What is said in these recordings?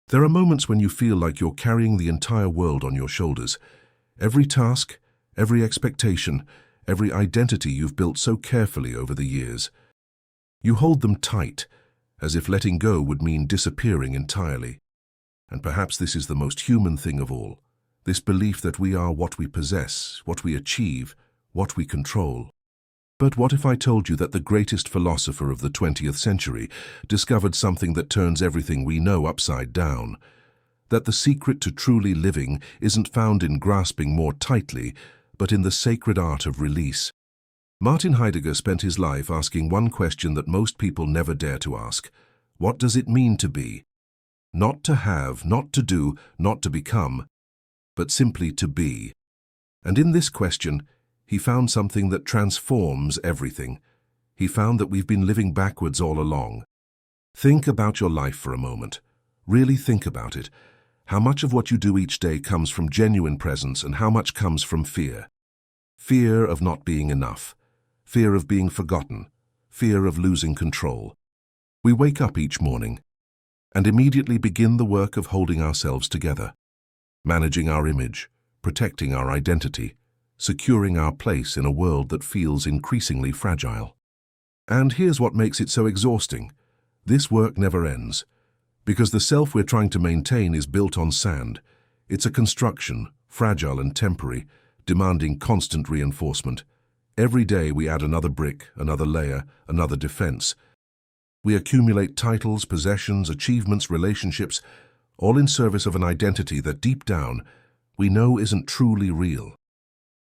There are moments when you feel like you're carrying the entire world on your shoulders. Every task, every expectation, every identity you've built so carefully over the years. You hold them tight, as if letting go would mean disappearing entirely. And perhaps this is the most human thing of all, this belief that we are what we possess, what we achieve, what we control. But what if I told you that the greatest philosopher of the 20th century discovered something that turns everything we know upside down? That the secret to truly living isn't found in grasping more tightly, but in the sacred art of release. Martin Heidegger spent his life asking one question that most people never dare to ask. What does it mean to be? Not to have, not to do, not to become, but simply to be. And in this question, he found something that transforms everything. He found that we've been living backwards all along. Think about your life for a moment. Really think about it. How much of what you do each day comes from genuine presence and how much comes from fear? Fear of not being enough. Fear of being forgotten. Fear of losing control. We wake up each morning and immediately begin the work of holding ourselves together, managing our image, protecting our identity, securing our place in a world that feels increasingly fragile. And here's what makes it so exhausting. This work never ends, because the self we're trying to maintain is built on sand. It's a construction, fragile and temporary, demanding constant reinforcement. Every day we add another brick, another layer, another defense. We accumulate titles, possessions, achievements, relationships, all in service of an identity that deep down we know isn't truly real.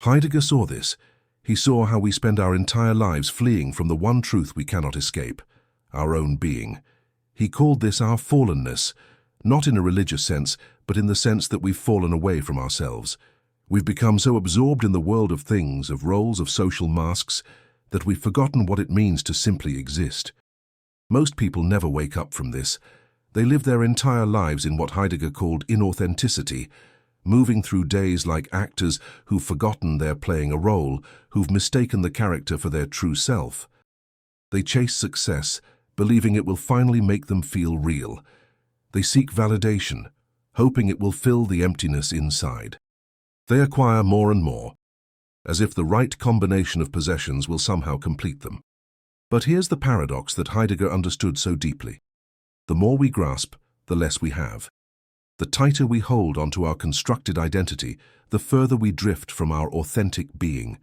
Heidegger saw this. He saw how we spend our entire lives fleeing from the one truth we cannot escape, our own being. He called this our fallenness, not in a religious sense, but in the sense that we've fallen away from ourselves. We've become so absorbed in the world of things, of roles, of social masks, that we've forgotten what it means to simply exist. Most people never wake up from this. They live their entire lives in what Heidegger called inauthenticity, moving through days like actors who've forgotten they're playing a role, who've mistaken the character for their true self. They chase success, believing it will finally make them feel real. They seek validation, hoping it will fill the emptiness inside. They acquire more and more, as if the right combination of possessions will somehow complete them. But here's the paradox that Heidegger understood so deeply. The more we grasp, the less we have. The tighter we hold onto our constructed identity, the further we drift from our authentic being.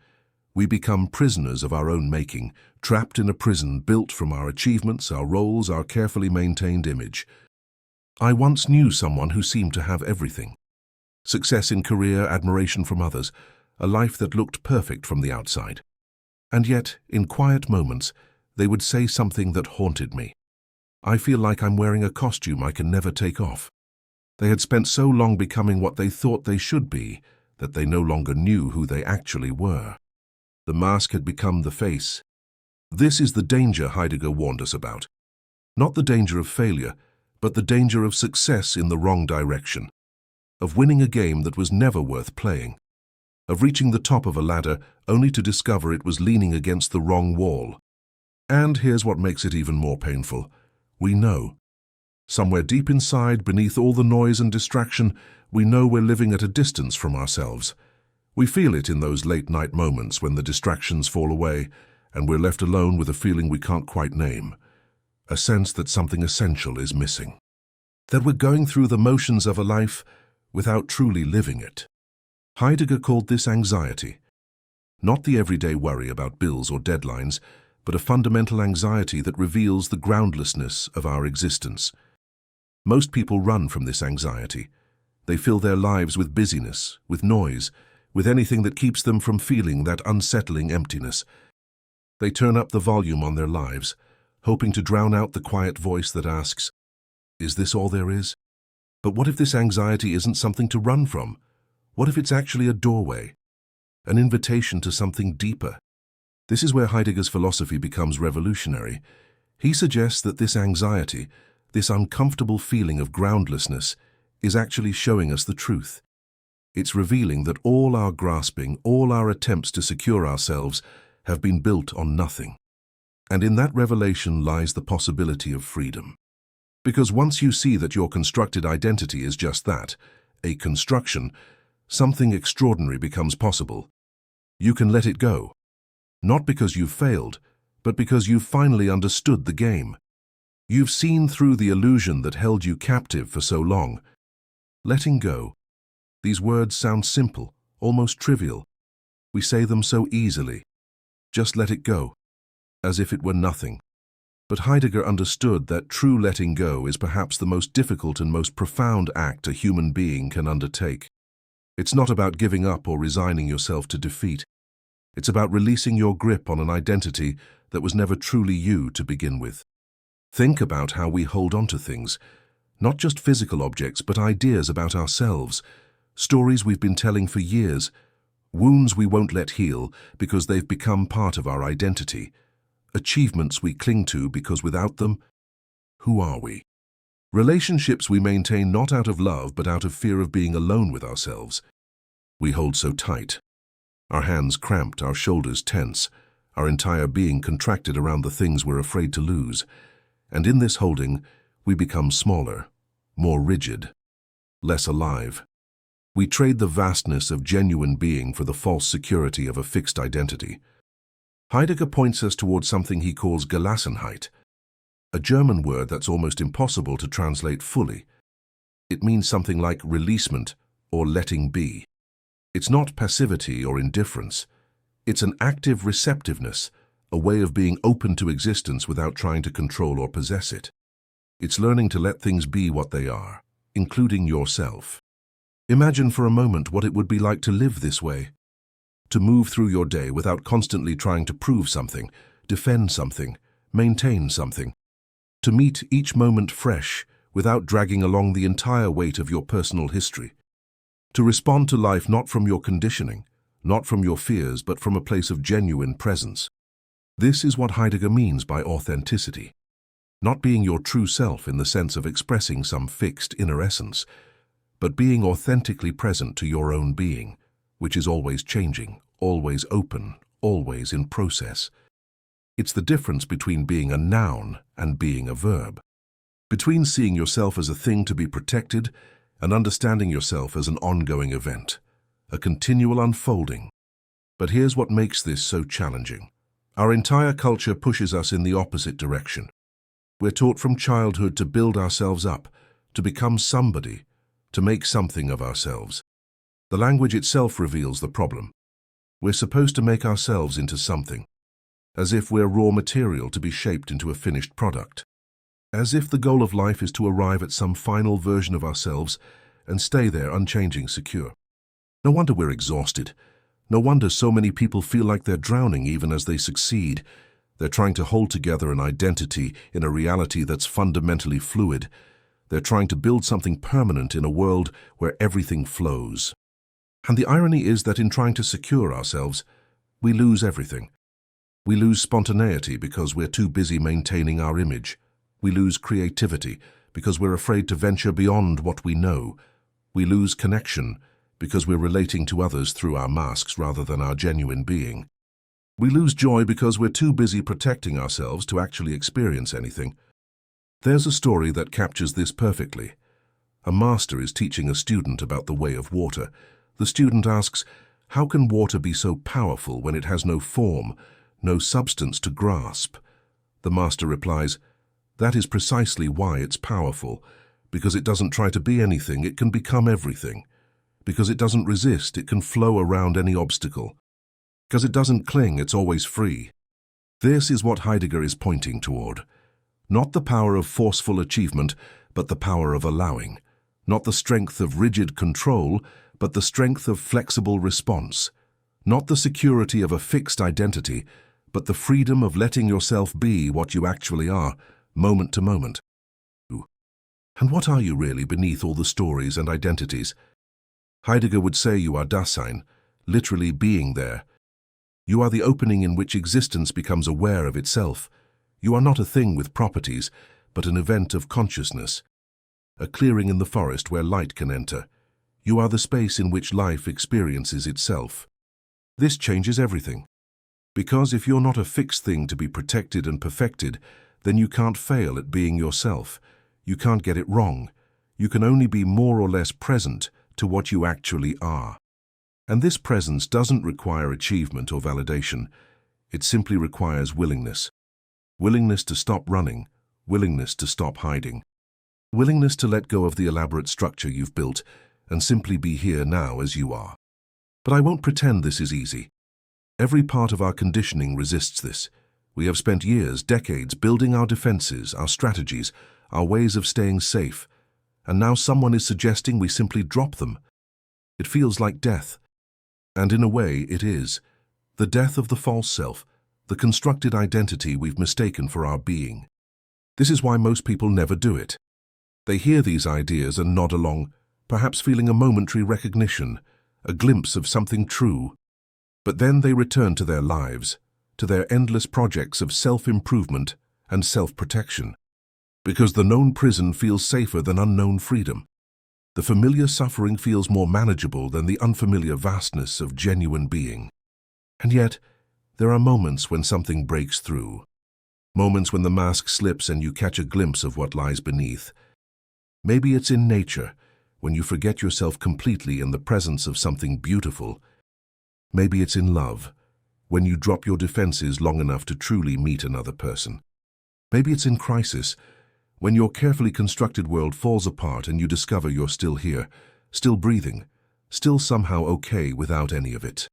We become prisoners of our own making, trapped in a prison built from our achievements, our roles, our carefully maintained image. I once knew someone who seemed to have everything. Success in career, admiration from others, a life that looked perfect from the outside. And yet, in quiet moments, they would say something that haunted me. I feel like I'm wearing a costume I can never take off. They had spent so long becoming what they thought they should be, that they no longer knew who they actually were. The mask had become the face. This is the danger Heidegger warned us about. Not the danger of failure, but the danger of success in the wrong direction. Of winning a game that was never worth playing. Of reaching the top of a ladder only to discover it was leaning against the wrong wall. And here's what makes it even more painful. We know. Somewhere deep inside, beneath all the noise and distraction, we know we're living at a distance from ourselves. We feel it in those late-night moments when the distractions fall away and we're left alone with a feeling we can't quite name. A sense that something essential is missing. That we're going through the motions of a life without truly living it. Heidegger called this anxiety. Not the everyday worry about bills or deadlines, but a fundamental anxiety that reveals the groundlessness of our existence. Most people run from this anxiety. They fill their lives with busyness, with noise, with anything that keeps them from feeling that unsettling emptiness. They turn up the volume on their lives, hoping to drown out the quiet voice that asks, "Is this all there is?" But what if this anxiety isn't something to run from? What if it's actually a doorway, an invitation to something deeper? This is where Heidegger's philosophy becomes revolutionary. He suggests that this anxiety, this uncomfortable feeling of groundlessness, is actually showing us the truth. It's revealing that all our grasping, all our attempts to secure ourselves have been built on nothing. And in that revelation lies the possibility of freedom. Because once you see that your constructed identity is just that, a construction, something extraordinary becomes possible. You can let it go. Not because you've failed, but because you've finally understood the game. You've seen through the illusion that held you captive for so long. Letting go. These words sound simple, almost trivial. We say them so easily. Just let it go, as if it were nothing. But Heidegger understood that true letting go is perhaps the most difficult and most profound act a human being can undertake. It's not about giving up or resigning yourself to defeat. It's about releasing your grip on an identity that was never truly you to begin with. Think about how we hold on to things, not just physical objects, but ideas about ourselves, stories we've been telling for years, wounds we won't let heal because they've become part of our identity, achievements we cling to because without them, who are we? Relationships we maintain not out of love but out of fear of being alone with ourselves. We hold so tight. Our hands cramped, our shoulders tense, our entire being contracted around the things we're afraid to lose. And in this holding, we become smaller, more rigid, less alive. We trade the vastness of genuine being for the false security of a fixed identity. Heidegger points us towards something he calls Gelassenheit, a German word that's almost impossible to translate fully. It means something like releasement or letting be. It's not passivity or indifference. It's an active receptiveness, a way of being open to existence without trying to control or possess it. It's learning to let things be what they are, including yourself. Imagine for a moment what it would be like to live this way. To move through your day without constantly trying to prove something, defend something, maintain something. To meet each moment fresh without dragging along the entire weight of your personal history. To respond to life not from your conditioning, not from your fears, but from a place of genuine presence. This is what Heidegger means by authenticity. Not being your true self in the sense of expressing some fixed inner essence, but being authentically present to your own being, which is always changing, always open, always in process. It's the difference between being a noun and being a verb. Between seeing yourself as a thing to be protected and understanding yourself as an ongoing event, a continual unfolding. But here's what makes this so challenging. Our entire culture pushes us in the opposite direction. We're taught from childhood to build ourselves up, to become somebody, to make something of ourselves. The language itself reveals the problem. We're supposed to make ourselves into something, as if we're raw material to be shaped into a finished product. As if the goal of life is to arrive at some final version of ourselves and stay there unchanging, secure. No wonder we're exhausted. No wonder so many people feel like they're drowning even as they succeed. They're trying to hold together an identity in a reality that's fundamentally fluid. They're trying to build something permanent in a world where everything flows. And the irony is that in trying to secure ourselves, we lose everything. We lose spontaneity because we're too busy maintaining our image. We lose creativity because we're afraid to venture beyond what we know. We lose connection because we're relating to others through our masks rather than our genuine being. We lose joy because we're too busy protecting ourselves to actually experience anything. There's a story that captures this perfectly. A master is teaching a student about the way of water. The student asks, how can water be so powerful when it has no form, no substance to grasp? The master replies, that is precisely why it's powerful, because it doesn't try to be anything, it can become everything. Because it doesn't resist, it can flow around any obstacle. Because it doesn't cling, it's always free. This is what Heidegger is pointing toward. Not the power of forceful achievement, but the power of allowing. Not the strength of rigid control, but the strength of flexible response. Not the security of a fixed identity, but the freedom of letting yourself be what you actually are, moment to moment. And what are you really beneath all the stories and identities? Heidegger would say you are Dasein, literally being there. You are the opening in which existence becomes aware of itself. You are not a thing with properties, but an event of consciousness. A clearing in the forest where light can enter. You are the space in which life experiences itself. This changes everything. Because if you're not a fixed thing to be protected and perfected, then you can't fail at being yourself. You can't get it wrong. You can only be more or less present to what you actually are. And this presence doesn't require achievement or validation. It simply requires willingness. Willingness to stop running, willingness to stop hiding. Willingness to let go of the elaborate structure you've built and simply be here now as you are. But I won't pretend this is easy. Every part of our conditioning resists this. We have spent years, decades, building our defenses, our strategies, our ways of staying safe, and now someone is suggesting we simply drop them. It feels like death. And in a way, it is. The death of the false self, the constructed identity we've mistaken for our being. This is why most people never do it. They hear these ideas and nod along, perhaps feeling a momentary recognition, a glimpse of something true. But then they return to their lives, to their endless projects of self-improvement and self-protection. Because the known prison feels safer than unknown freedom. The familiar suffering feels more manageable than the unfamiliar vastness of genuine being. And yet, there are moments when something breaks through. Moments when the mask slips and you catch a glimpse of what lies beneath. Maybe it's in nature, when you forget yourself completely in the presence of something beautiful. Maybe it's in love, when you drop your defenses long enough to truly meet another person. Maybe it's in crisis, when your carefully constructed world falls apart and you discover you're still here, still breathing, still somehow okay without any of it.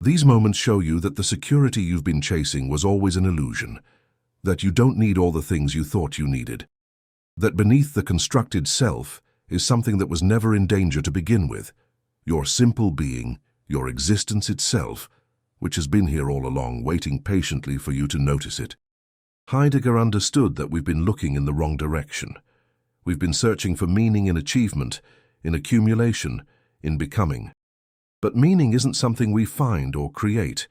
These moments show you that the security you've been chasing was always an illusion, that you don't need all the things you thought you needed, that beneath the constructed self is something that was never in danger to begin with, your simple being, your existence itself, which has been here all along, waiting patiently for you to notice it. Heidegger understood that we've been looking in the wrong direction. We've been searching for meaning in achievement, in accumulation, in becoming. But meaning isn't something we find or create.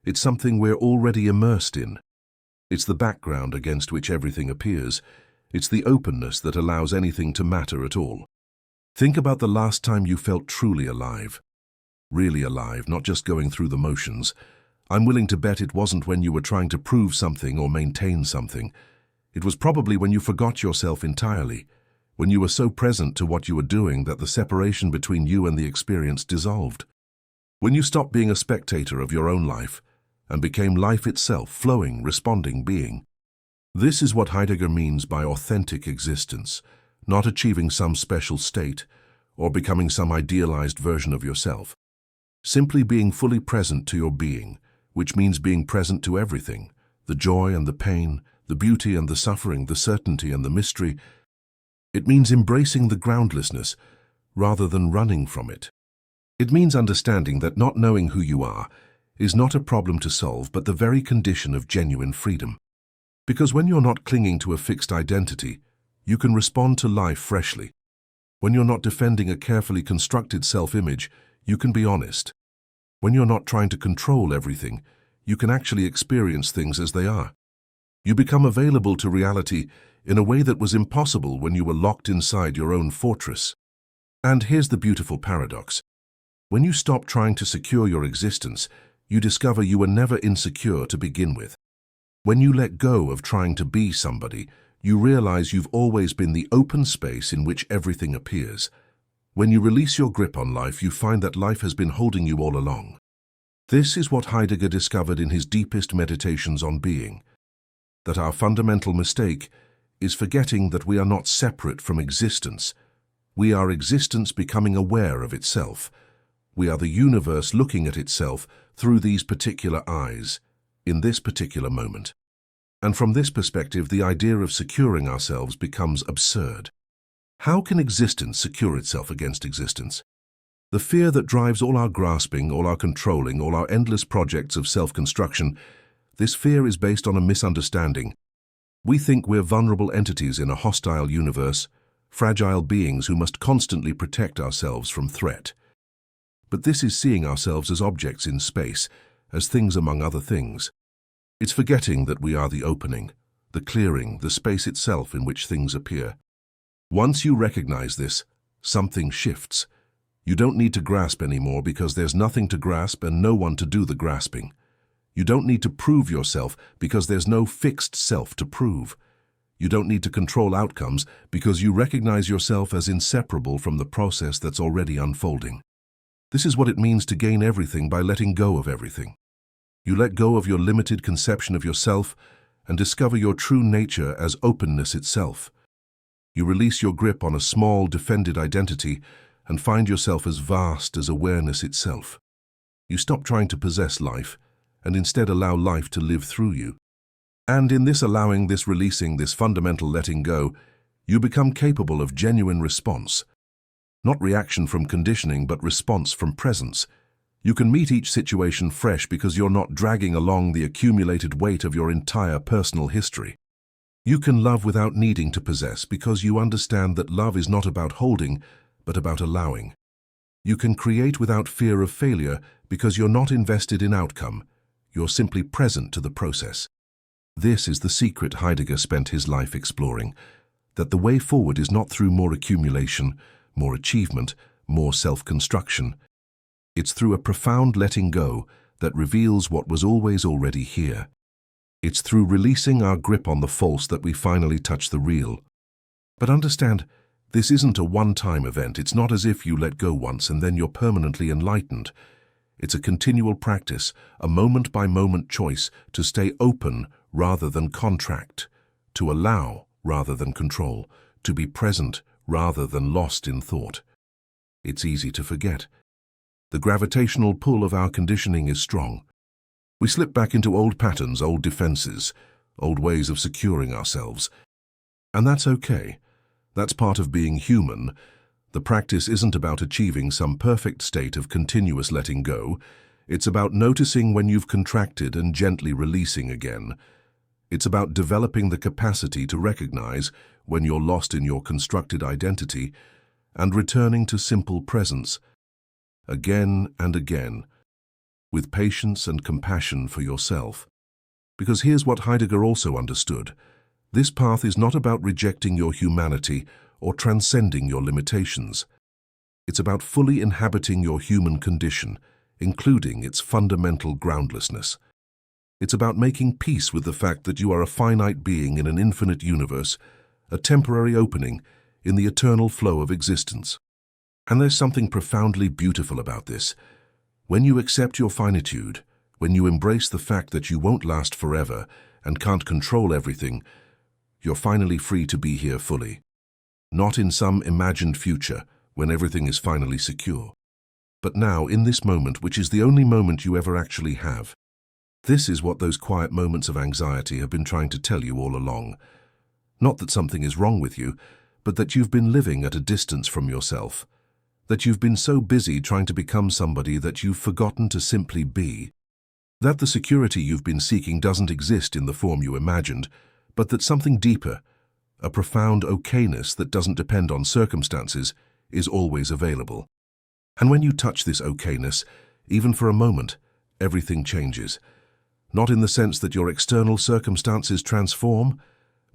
It's something we're already immersed in. It's the background against which everything appears. It's the openness that allows anything to matter at all. Think about the last time you felt truly alive. Really alive, not just going through the motions. I'm willing to bet it wasn't when you were trying to prove something or maintain something. It was probably when you forgot yourself entirely, when you were so present to what you were doing that the separation between you and the experience dissolved. When you stopped being a spectator of your own life and became life itself, flowing, responding being. This is what Heidegger means by authentic existence, not achieving some special state or becoming some idealized version of yourself. Simply being fully present to your being, which means being present to everything, the joy and the pain, the beauty and the suffering, the certainty and the mystery. It means embracing the groundlessness rather than running from it. It means understanding that not knowing who you are is not a problem to solve, but the very condition of genuine freedom. Because when you're not clinging to a fixed identity, you can respond to life freshly. When you're not defending a carefully constructed self-image, you can be honest. When you're not trying to control everything, you can actually experience things as they are. You become available to reality in a way that was impossible when you were locked inside your own fortress. And here's the beautiful paradox. When you stop trying to secure your existence, you discover you were never insecure to begin with. When you let go of trying to be somebody, you realize you've always been the open space in which everything appears. When you release your grip on life, you find that life has been holding you all along. This is what Heidegger discovered in his deepest meditations on being, that our fundamental mistake is forgetting that we are not separate from existence. We are existence becoming aware of itself. We are the universe looking at itself through these particular eyes, in this particular moment. And from this perspective, the idea of securing ourselves becomes absurd. How can existence secure itself against existence? The fear that drives all our grasping, all our controlling, all our endless projects of self-construction, this fear is based on a misunderstanding. We think we're vulnerable entities in a hostile universe, fragile beings who must constantly protect ourselves from threat. But this is seeing ourselves as objects in space, as things among other things. It's forgetting that we are the opening, the clearing, the space itself in which things appear. Once you recognize this, something shifts. You don't need to grasp anymore because there's nothing to grasp and no one to do the grasping. You don't need to prove yourself because there's no fixed self to prove. You don't need to control outcomes because you recognize yourself as inseparable from the process that's already unfolding. This is what it means to gain everything by letting go of everything. You let go of your limited conception of yourself and discover your true nature as openness itself. You release your grip on a small, defended identity and find yourself as vast as awareness itself. You stop trying to possess life and instead allow life to live through you. And in this allowing, this releasing, this fundamental letting go, you become capable of genuine response. Not reaction from conditioning, but response from presence. You can meet each situation fresh because you're not dragging along the accumulated weight of your entire personal history. You can love without needing to possess because you understand that love is not about holding, but about allowing. You can create without fear of failure because you're not invested in outcome. You're simply present to the process. This is the secret Heidegger spent his life exploring, that the way forward is not through more accumulation, more achievement, more self-construction. It's through a profound letting go that reveals what was always already here. It's through releasing our grip on the false that we finally touch the real. But understand, this isn't a one-time event. It's not as if you let go once and then you're permanently enlightened. It's a continual practice, a moment-by-moment choice to stay open rather than contract, to allow rather than control, to be present rather than lost in thought. It's easy to forget. The gravitational pull of our conditioning is strong. We slip back into old patterns, old defenses, old ways of securing ourselves. And that's okay. That's part of being human. The practice isn't about achieving some perfect state of continuous letting go. It's about noticing when you've contracted and gently releasing again. It's about developing the capacity to recognize when you're lost in your constructed identity and returning to simple presence, again and again, with patience and compassion for yourself. Because here's what Heidegger also understood. This path is not about rejecting your humanity or transcending your limitations. It's about fully inhabiting your human condition, including its fundamental groundlessness. It's about making peace with the fact that you are a finite being in an infinite universe, a temporary opening in the eternal flow of existence. And there's something profoundly beautiful about this. When you accept your finitude, when you embrace the fact that you won't last forever and can't control everything, you're finally free to be here fully. Not in some imagined future when everything is finally secure, but now in this moment, which is the only moment you ever actually have. This is what those quiet moments of anxiety have been trying to tell you all along. Not that something is wrong with you, but that you've been living at a distance from yourself. That you've been so busy trying to become somebody that you've forgotten to simply be. That the security you've been seeking doesn't exist in the form you imagined, but that something deeper, a profound okayness that doesn't depend on circumstances, is always available. And when you touch this okayness, even for a moment, everything changes. Not in the sense that your external circumstances transform,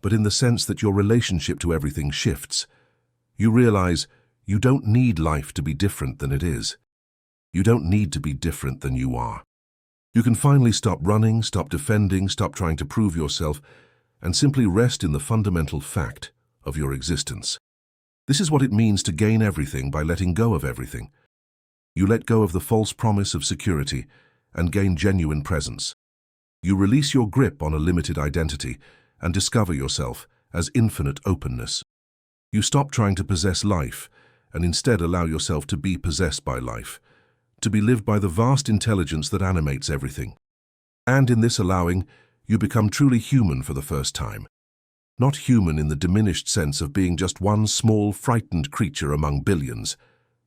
but in the sense that your relationship to everything shifts. You realize you don't need life to be different than it is. You don't need to be different than you are. You can finally stop running, stop defending, stop trying to prove yourself, and simply rest in the fundamental fact of your existence. This is what it means to gain everything by letting go of everything. You let go of the false promise of security and gain genuine presence. You release your grip on a limited identity and discover yourself as infinite openness. You stop trying to possess life and instead allow yourself to be possessed by life, to be lived by the vast intelligence that animates everything. And in this allowing, you become truly human for the first time. Not human in the diminished sense of being just one small, frightened creature among billions,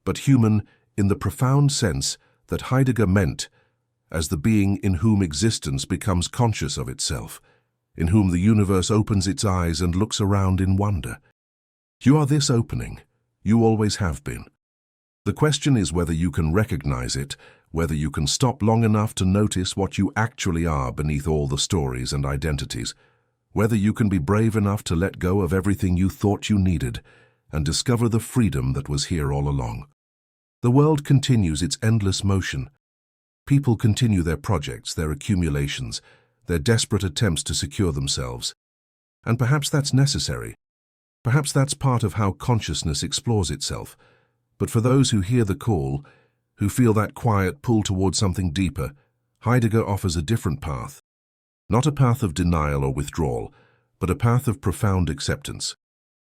but human in the profound sense that Heidegger meant as the being in whom existence becomes conscious of itself, in whom the universe opens its eyes and looks around in wonder. You are this opening. You always have been. The question is whether you can recognize it, whether you can stop long enough to notice what you actually are beneath all the stories and identities, whether you can be brave enough to let go of everything you thought you needed and discover the freedom that was here all along. The world continues its endless motion. People continue their projects, their accumulations, their desperate attempts to secure themselves. And perhaps that's necessary. Perhaps that's part of how consciousness explores itself. But for those who hear the call, who feel that quiet pull towards something deeper, Heidegger offers a different path. Not a path of denial or withdrawal, but a path of profound acceptance.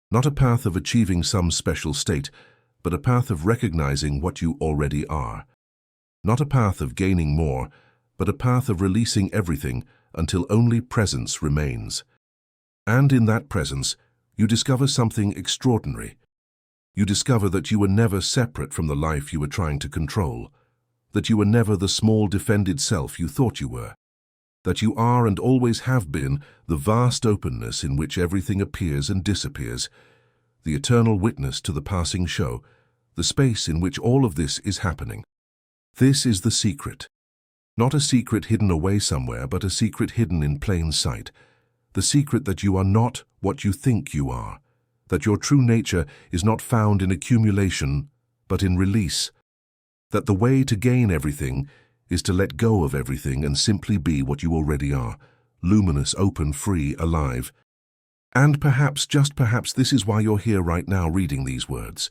Not a path of achieving some special state, but a path of recognizing what you already are. Not a path of gaining more, but a path of releasing everything until only presence remains. And in that presence, you discover something extraordinary. You discover that you were never separate from the life you were trying to control, that you were never the small defended self you thought you were, that you are and always have been the vast openness in which everything appears and disappears, the eternal witness to the passing show, the space in which all of this is happening. This is the secret. Not a secret hidden away somewhere, but a secret hidden in plain sight. The secret that you are not what you think you are, that your true nature is not found in accumulation, but in release, that the way to gain everything is to let go of everything and simply be what you already are, luminous, open, free, alive. And perhaps, just perhaps, this is why you're here right now reading these words,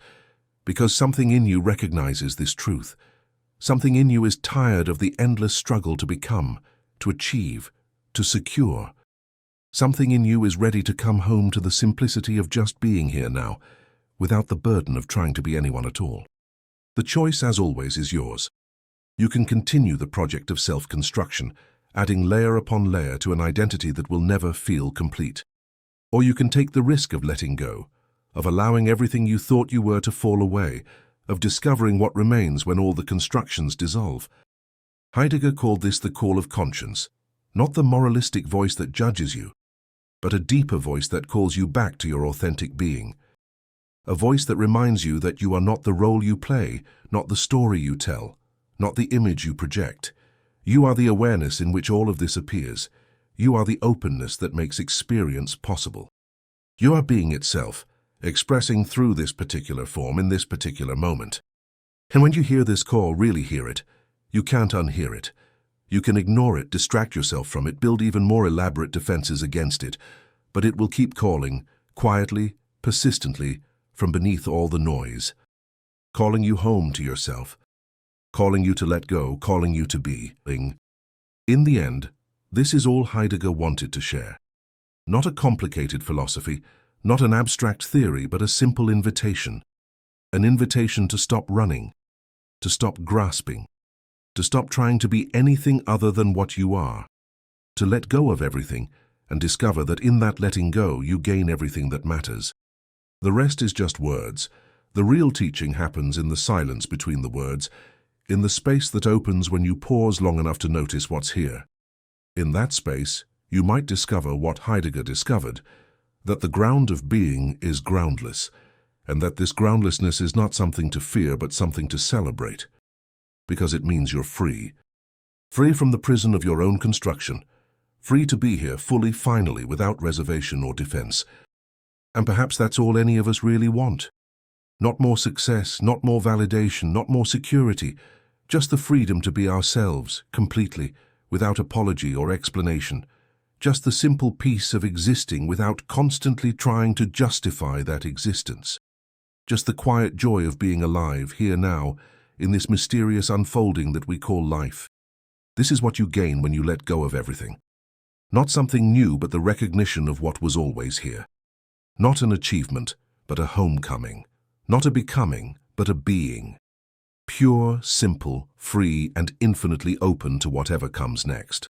because something in you recognizes this truth. Something in you is tired of the endless struggle to become, to achieve, to secure. Something in you is ready to come home to the simplicity of just being here now, without the burden of trying to be anyone at all. The choice, as always, is yours. You can continue the project of self-construction, adding layer upon layer to an identity that will never feel complete. Or you can take the risk of letting go, of allowing everything you thought you were to fall away, of discovering what remains when all the constructions dissolve. Heidegger called this the call of conscience, not the moralistic voice that judges you, but a deeper voice that calls you back to your authentic being. A voice that reminds you that you are not the role you play, not the story you tell, not the image you project. You are the awareness in which all of this appears. You are the openness that makes experience possible. You are being itself, expressing through this particular form in this particular moment. And when you hear this call, really hear it. You can't unhear it. You can ignore it, distract yourself from it, build even more elaborate defenses against it, but it will keep calling, quietly, persistently, from beneath all the noise, calling you home to yourself, calling you to let go, calling you to be. In the end, this is all Heidegger wanted to share. Not a complicated philosophy, not an abstract theory, but a simple invitation. An invitation to stop running, to stop grasping, to stop trying to be anything other than what you are, to let go of everything and discover that in that letting go you gain everything that matters. The rest is just words. The real teaching happens in the silence between the words, in the space that opens when you pause long enough to notice what's here. In that space, you might discover what Heidegger discovered, that the ground of being is groundless, and that this groundlessness is not something to fear but something to celebrate, because it means you're free. Free from the prison of your own construction, free to be here fully, finally, without reservation or defense. And perhaps that's all any of us really want. Not more success, not more validation, not more security, just the freedom to be ourselves, completely, without apology or explanation. Just the simple peace of existing without constantly trying to justify that existence. Just the quiet joy of being alive, here now, in this mysterious unfolding that we call life. This is what you gain when you let go of everything. Not something new, but the recognition of what was always here. Not an achievement, but a homecoming. Not a becoming, but a being. Pure, simple, free, and infinitely open to whatever comes next.